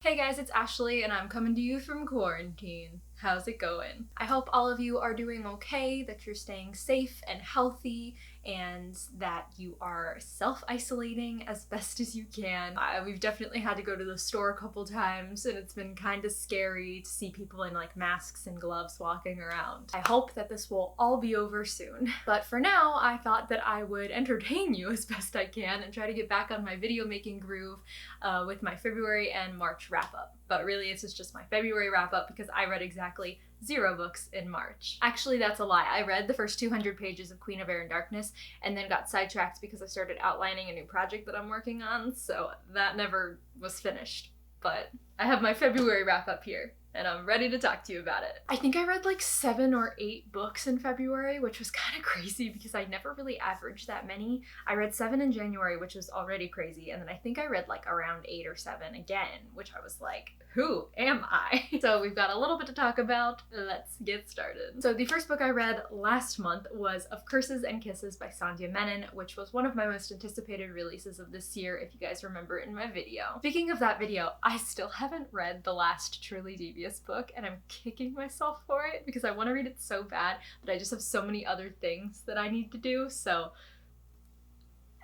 Hey guys, it's Ashley and I'm coming to you from quarantine. How's it going? I hope all of you are doing okay, that you're staying safe and healthy, and that you are self-isolating as best as you can. We've definitely had to go to the store a couple times and it's been kind of scary to see people in like masks and gloves walking around. I hope that this will all be over soon. But for now, I thought that I would entertain you as best I can and try to get back on my video making groove with my February and March wrap up. But really, this is just my February wrap up because I read exactly 0 books in March. Actually, that's a lie. I read the first 200 pages of Queen of Air and Darkness and then got sidetracked because I started outlining a new project that I'm working on, so that never was finished. But I have my February wrap up here and I'm ready to talk to you about it. I think I read like 7 or 8 books in February, which was kind of crazy because I never really averaged that many. I read 7 in January, which was already crazy, and then I think I read like around 8 or 7 again, which I was like, who am I? So we've got a little bit to talk about. Let's get started. So the first book I read last month was Of Curses and Kisses by Sandhya Menon, which was one of my most anticipated releases of this year, if you guys remember in my video. Speaking of that video, I still haven't read the last Truly Devious book, and I'm kicking myself for it because I want to read it so bad, but I just have so many other things that I need to do, so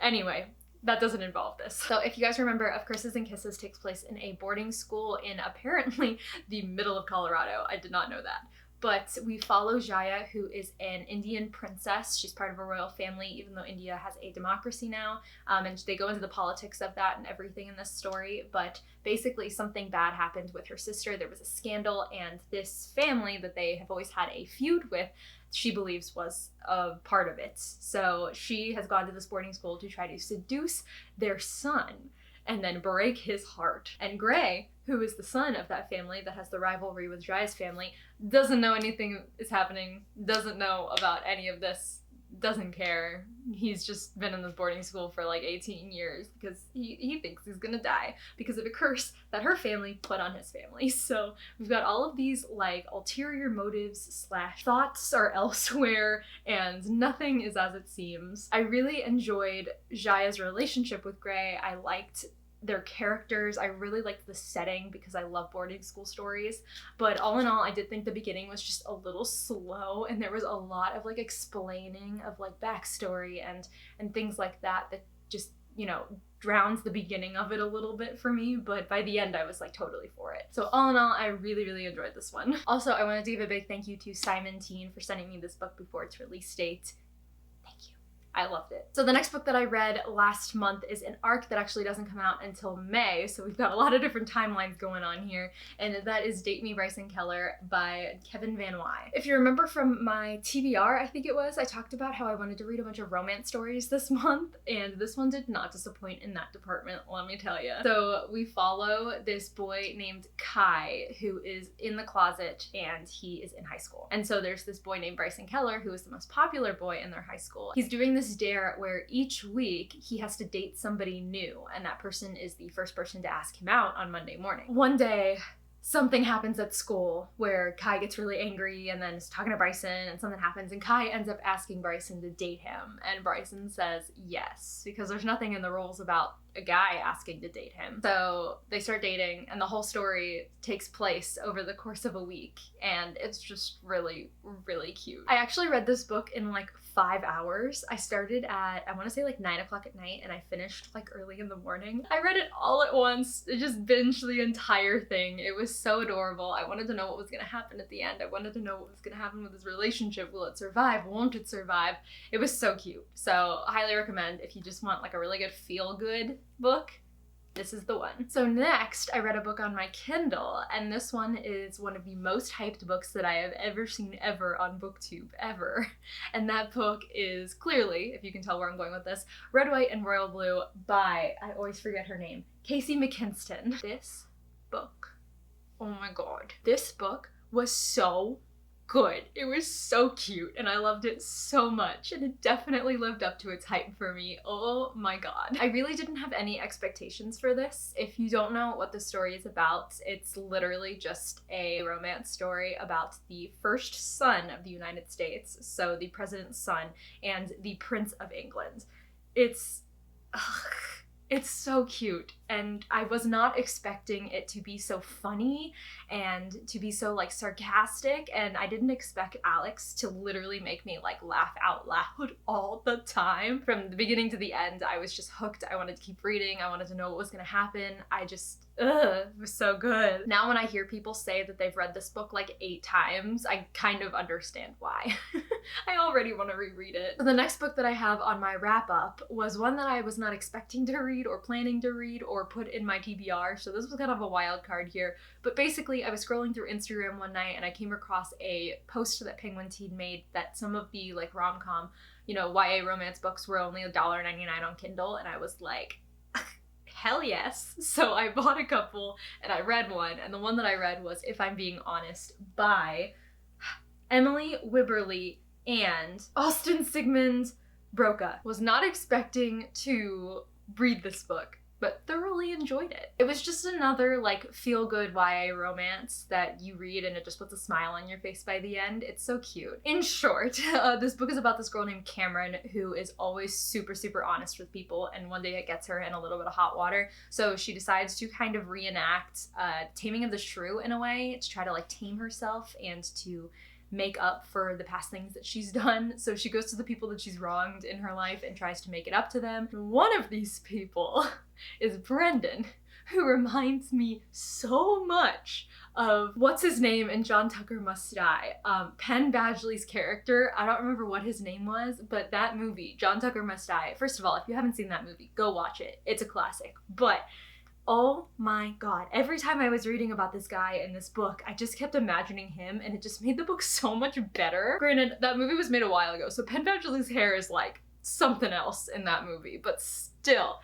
anyway. That doesn't involve this. So if you guys remember, Of Curses and Kisses takes place in a boarding school in apparently the middle of Colorado. I did not know that. But we follow Jaya, who is an Indian princess. She's part of a royal family, even though India has a democracy now. And they go into the politics of that and everything in this story. But basically something bad happened with her sister. There was a scandal, and this family that they have always had a feud with, she believes was a part of it. So she has gone to this boarding school to try to seduce their son and then break his heart. And Gray, who is the son of that family that has the rivalry with Jaya's family, doesn't know anything is happening, doesn't know about any of this, doesn't care. He's just been in this boarding school for like 18 years because he thinks he's gonna die because of a curse that her family put on his family. So we've got all of these like ulterior motives / thoughts are elsewhere, and nothing is as it seems. I really enjoyed Jaya's relationship with Gray. I liked their characters. I really liked the setting because I love boarding school stories. But all in all, I did think the beginning was just a little slow, and there was a lot of like explaining of like backstory and things like that that just, you know, drowns the beginning of it a little bit for me, but by the end I was like totally for it. So all in all, I really enjoyed this one. Also, I wanted to give a big thank you to Simon Teen for sending me this book before its release date. Thank you. I loved it. So the next book that I read last month is an arc that actually doesn't come out until May, so we've got a lot of different timelines going on here, and that is Date Me, Bryson Keller by Kevin Van Wy. If you remember from my TBR, I think it was, I talked about how I wanted to read a bunch of romance stories this month, and this one did not disappoint in that department, let me tell you. So we follow this boy named Kai who is in the closet, and he is in high school. And so there's this boy named Bryson Keller who is the most popular boy in their high school. He's doing this dare where each week he has to date somebody new, and that person is the first person to ask him out on Monday morning. One day, something happens at school where Kai gets really angry and then is talking to Bryson, and something happens and Kai ends up asking Bryson to date him, and Bryson says yes, because there's nothing in the rules about a guy asking to date him. So they start dating, and the whole story takes place over the course of a week, and it's just really cute. I actually read this book in like 5 hours. I started at, I want to say like 9 o'clock at night, and I finished like early in the morning. I read it all at once. I just binged the entire thing. It was so adorable. I wanted to know what was gonna happen at the end. I wanted to know what was gonna happen with his relationship. Will it survive? Won't it survive? It was so cute. So highly recommend if you just want like a really good feel-good book. This is the one. So next, I read a book on my Kindle, and this one is one of the most hyped books that I have ever seen ever on BookTube, ever. And that book is clearly, if you can tell where I'm going with this, Red, White, and Royal Blue by, I always forget her name, Casey McKinston. This book, oh my god. This book was so good. It was so cute, and I loved it so much, and it definitely lived up to its hype for me. Oh my god. I really didn't have any expectations for this. If you don't know what the story is about, it's literally just a romance story about the first son of the United States, so the president's son, and the Prince of England. It's It's so cute, and I was not expecting it to be so funny and to be so like sarcastic, and I didn't expect Alex to literally make me like laugh out loud all the time. From the beginning to the end, I was just hooked. I wanted to keep reading. I wanted to know what was gonna happen. It was so good. Now when I hear people say that they've read this book like 8 times, I kind of understand why. I already want to reread it. The next book that I have on my wrap up was one that I was not expecting to read or planning to read or put in my TBR, so this was kind of a wild card here. But basically, I was scrolling through Instagram one night and I came across a post that Penguin Teen made that some of the like rom-com, YA romance books were only $1.99 on Kindle, and I was like, hell yes. So I bought a couple and I read one, and the one that I read was If I'm Being Honest by Emily Wibberley and Austin Sigmund Broca. Was not expecting to read this book, but thoroughly enjoyed it. It was just another like feel-good YA romance that you read and it just puts a smile on your face by the end. It's so cute. In short, this book is about this girl named Cameron who is always super, super honest with people, and one day it gets her in a little bit of hot water. So she decides to kind of reenact Taming of the Shrew in a way, to try to like tame herself and to make up for the past things that she's done. So she goes to the people that she's wronged in her life and tries to make it up to them. One of these people is Brendan, who reminds me so much of what's his name in John Tucker Must Die. Penn Badgley's character, I don't remember what his name was, but that movie, John Tucker Must Die, first of all, if you haven't seen that movie, go watch it. It's a classic. But oh my god, every time I was reading about this guy in this book, I just kept imagining him, and it just made the book so much better. Granted, that movie was made a while ago, so Penn Badgley's hair is like something else in that movie, but still,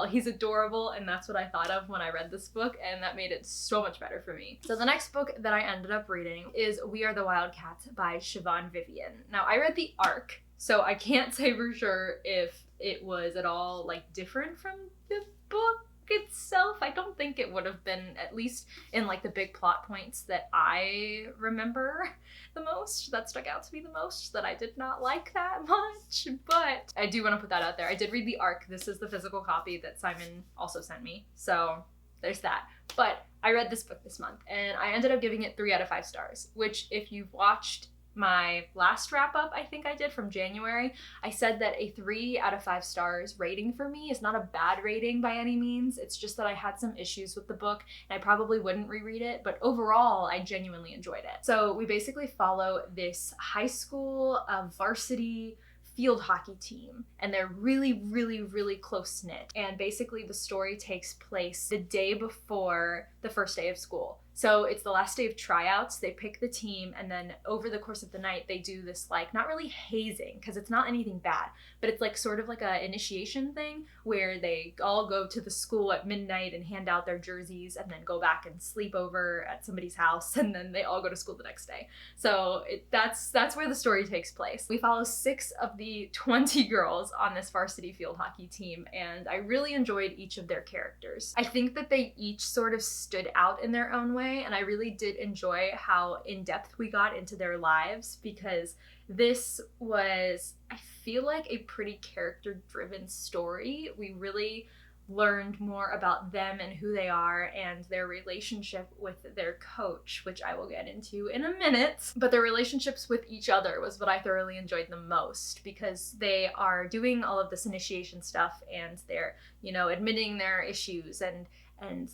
he's adorable, and that's what I thought of when I read this book, and that made it so much better for me. So the next book that I ended up reading is We Are The Wildcats by Siobhan Vivian. Now, I read the ARC, so I can't say for sure if it was at all like different from the book itself. I don't think it would have been, at least in like the big plot points that I remember the most, that stuck out to me the most, that I did not like that much. But I do want to put that out there. I did read the ARC. This is the physical copy that Simon also sent me, so there's that. But I read this book this month and I ended up giving it 3 out of 5 stars, which if you've watched my last wrap up I think I did from January, I said that a 3 out of 5 stars rating for me is not a bad rating by any means. It's just that I had some issues with the book and I probably wouldn't reread it, but overall I genuinely enjoyed it. So we basically follow this high school varsity field hockey team, and they're really, really, really close knit. And basically the story takes place the day before the first day of school. So it's the last day of tryouts, they pick the team, and then over the course of the night, they do this like, not really hazing, because it's not anything bad, but it's like sort of like a initiation thing where they all go to the school at midnight and hand out their jerseys and then go back and sleep over at somebody's house, and then they all go to school the next day. So that's where the story takes place. We follow 6 of the 20 girls on this varsity field hockey team, and I really enjoyed each of their characters. I think that they each sort of stood out in their own way, and I really did enjoy how in-depth we got into their lives, because this was, I feel like, a pretty character-driven story. We really learned more about them and who they are and their relationship with their coach, which I will get into in a minute. But their relationships with each other was what I thoroughly enjoyed the most, because they are doing all of this initiation stuff and they're, admitting their issues, and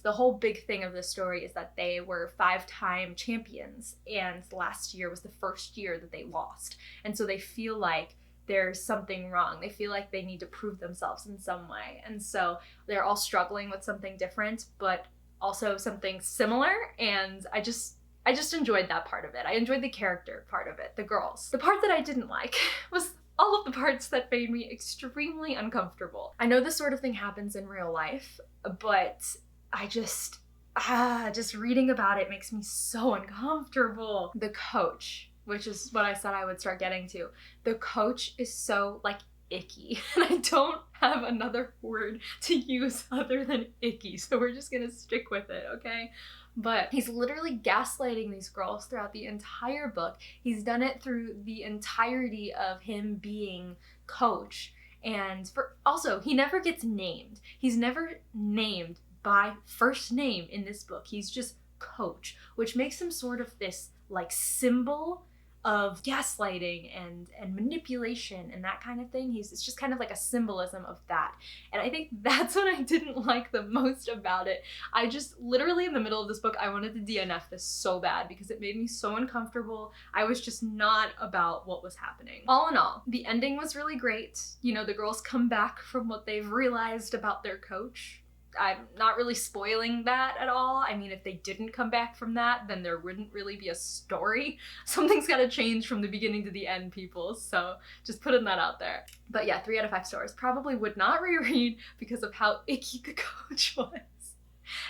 the whole big thing of this story is that they were 5-time champions, and last year was the first year that they lost. And so they feel like there's something wrong. They feel like they need to prove themselves in some way. And so they're all struggling with something different, but also something similar. And I just enjoyed that part of it. I enjoyed the character part of it, the girls. The part that I didn't like was all of the parts that made me extremely uncomfortable. I know this sort of thing happens in real life, but I just reading about it makes me so uncomfortable. The coach, which is what I said I would start getting to. The coach is so, icky. And I don't have another word to use other than icky, so we're just gonna stick with it, okay? But he's literally gaslighting these girls throughout the entire book. He's done it through the entirety of him being coach. And also, he never gets named. He's never named by first name in this book. He's just Coach, which makes him sort of this like symbol of gaslighting and manipulation and that kind of thing. It's just kind of like a symbolism of that. And I think that's what I didn't like the most about it. I just literally in the middle of this book, I wanted to DNF this so bad because it made me so uncomfortable. I was just not about what was happening. All in all, the ending was really great. You know, the girls come back from what they've realized about their coach. I'm not really spoiling that at all. I mean, if they didn't come back from that, then there wouldn't really be a story. Something's got to change from the beginning to the end, people. So just putting that out there. But yeah, 3 out of 5 stars. Probably would not reread because of how icky the coach was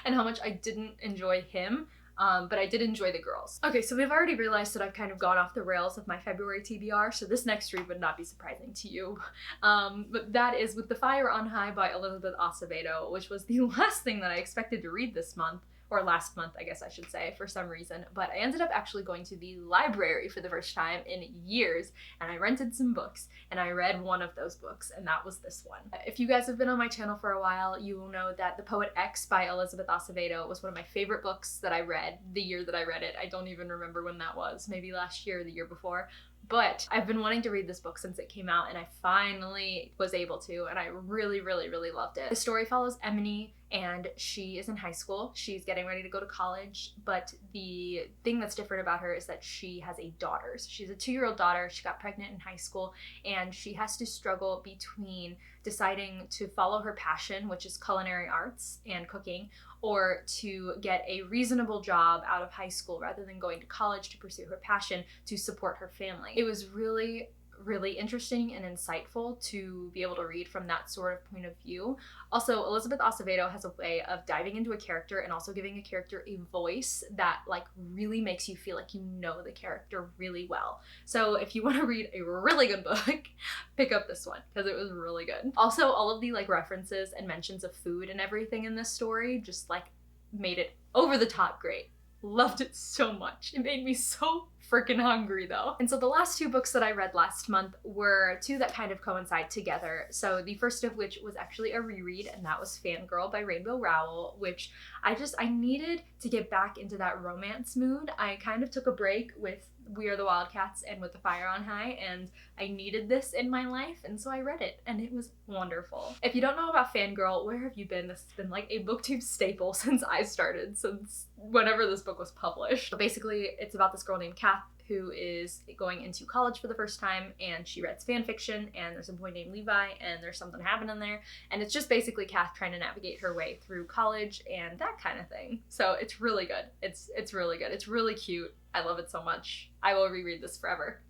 and how much I didn't enjoy him. But I did enjoy the girls. Okay, so we've already realized that I've kind of gone off the rails of my February TBR, so this next read would not be surprising to you. But that is With the Fire on High by Elizabeth Acevedo, which was the last thing that I expected to read this month. Or last month, I guess I should say, for some reason. But I ended up actually going to the library for the first time in years, and I rented some books, and I read one of those books, and that was this one. If you guys have been on my channel for a while, you will know that The Poet X by Elizabeth Acevedo was one of my favorite books that I read the year that I read it. I don't even remember when that was, maybe last year or the year before. But I've been wanting to read this book since it came out, and I finally was able to, and I really, really, really loved it. The story follows Emily, and she is in high school. She's getting ready to go to college, but the thing that's different about her is that she has a daughter. So she's a 2-year-old daughter. She got pregnant in high school, and she has to struggle between deciding to follow her passion, which is culinary arts and cooking, or to get a reasonable job out of high school rather than going to college to pursue her passion to support her family. It was really, really interesting and insightful to be able to read from that sort of point of view. Also, Elizabeth Acevedo has a way of diving into a character and also giving a character a voice that like really makes you feel like you know the character really well. So if you want to read a really good book, pick up this one because it was really good. Also, all of the like references and mentions of food and everything in this story just like made it over the top great. Loved it so much. It made me so freaking hungry though. And so the last 2 books that I read last month were 2 that kind of coincide together. So the first of which was actually a reread, and that was Fangirl by Rainbow Rowell, which I needed to get back into that romance mood. I kind of took a break with Are The Wildcats and With the Fire on High, and I needed this in my life, and so I read it, and it was wonderful. If you don't know about Fangirl, where have you been? This has been like a booktube staple since I started, since whenever this book was published. But basically, it's about this girl named Kath who is going into college for the first time, and she reads fan fiction, and there's a boy named Levi, and there's something happening there, and it's just basically Kath trying to navigate her way through college and that kind of thing. So it's really good. It's really good. It's really cute. I love it so much. I will reread this forever.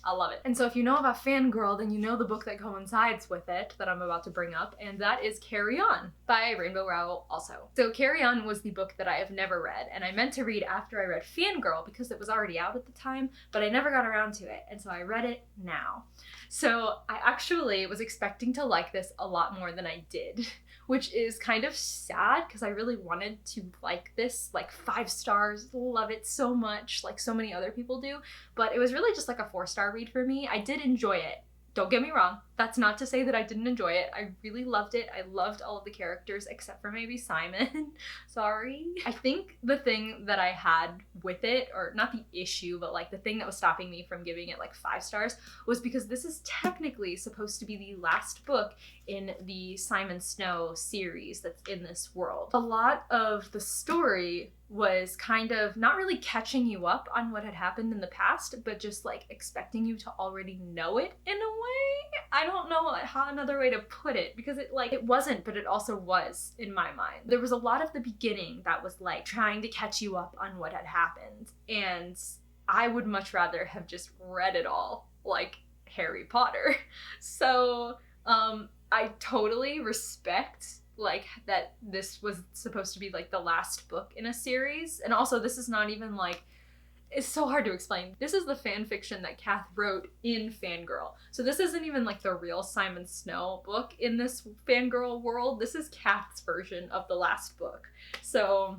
I love it. And so if you know about Fangirl, then you know the book that coincides with it that I'm about to bring up, and that is Carry On by Rainbow Rowell also. So Carry On was the book that I have never read, and I meant to read after I read Fangirl because it was already out at the time, but I never got around to it, and so I read it now. So I actually was expecting to like this a lot more than I did, which is kind of sad because I really wanted to like this, like 5 stars, love it so much, like so many other people do, but it was really just like a 4-star read for me. I did enjoy it. Don't get me wrong. That's not to say that I didn't enjoy it. I really loved it. I loved all of the characters except for maybe Simon. Sorry. I think the thing that I had with it, or not the issue, but like the thing that was stopping me from giving it like 5 stars was because this is technically supposed to be the last book in the Simon Snow series that's in this world. A lot of the story was kind of not really catching you up on what had happened in the past, but just like expecting you to already know it in a way. I don't know how another way to put it, because it wasn't, but it also was in my mind. There was a lot of the beginning that was like trying to catch you up on what had happened, and I would much rather have just read it all like Harry Potter. So I totally respect like that this was supposed to be like the last book in a series, and also this is not even like, it's so hard to explain. This is the fan fiction that Kath wrote in Fangirl. So this isn't even like the real Simon Snow book in this Fangirl world. This is Kath's version of the last book. So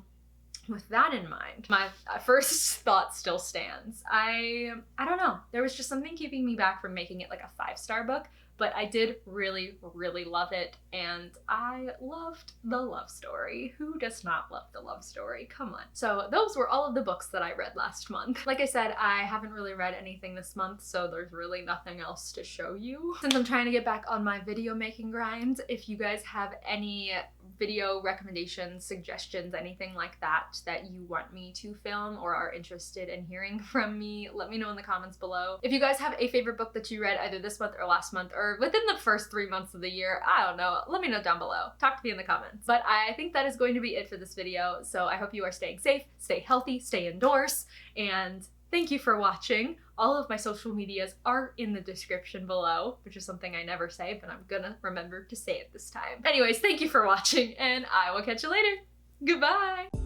with that in mind, my first thought still stands. I don't know. There was just something keeping me back from making it like a 5-star book, but I did really, really love it, and I loved the love story. Who does not love the love story? Come on. So those were all of the books that I read last month. Like I said, I haven't really read anything this month, so there's really nothing else to show you. Since I'm trying to get back on my video making grind, if you guys have any video recommendations, suggestions, anything like that you want me to film or are interested in hearing from me, let me know in the comments below. If you guys have a favorite book that you read either this month or last month or within the first 3 months of the year, I don't know, let me know down below. Talk to me in the comments. But I think that is going to be it for this video, so I hope you are staying safe, stay healthy, stay indoors, and thank you for watching. All of my social medias are in the description below, which is something I never say, but I'm gonna remember to say it this time. Anyways, thank you for watching, and I will catch you later. Goodbye!